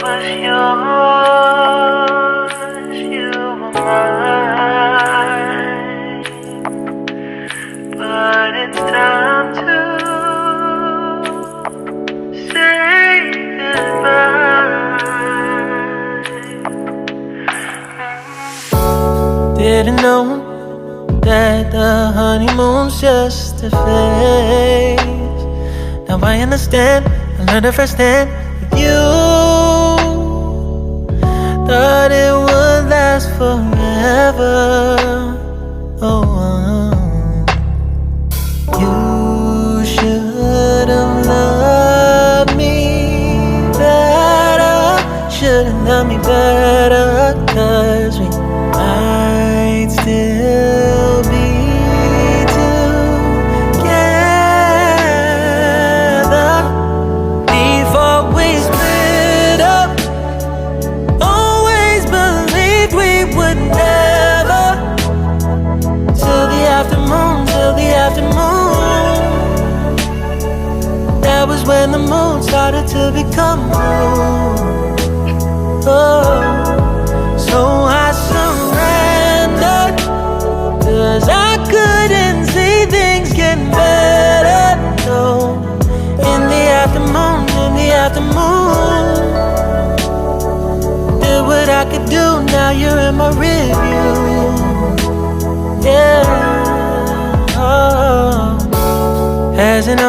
was yours, you were mine. But it's time to say goodbye. Didn't know that the honeymoon's just a phase. Now I understand, I learned it firsthand with you. Thought it would last forever. Oh, you should have loved me better. Should have loved me better, 'cause we might still be together before we split up. Always believed we would never. Till the afternoon, till the afternoon. That was when the moon started to become moon. Oh, so I surrendered, 'cause I couldn't see things getting better. No, in the afternoon, in the afternoon, did what I could do, now you're in my review. Yeah, oh. Hasn't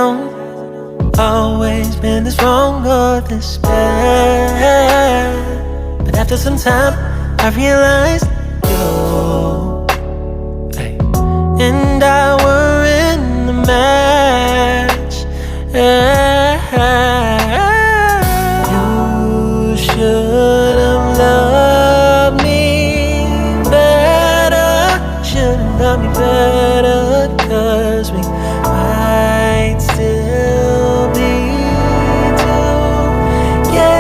always been this wrong or this bad, but after some time I realized you and I were in the match. You should have loved me better. Should have loved me better, 'cause we might still be together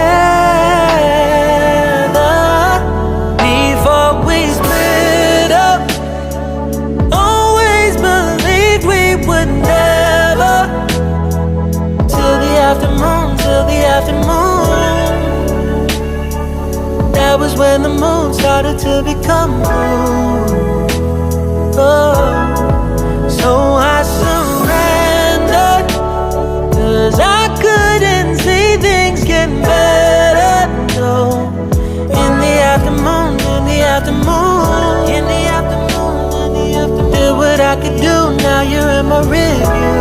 before we split up. Always believed we would never. Till the afternoon, till the afternoon. That was when the moon started to become moon. Oh, so I surrendered, 'cause I couldn't see things getting better. No, in the afternoon, in the afternoon, in the afternoon, in the afternoon, did what I could do, now you're in my review.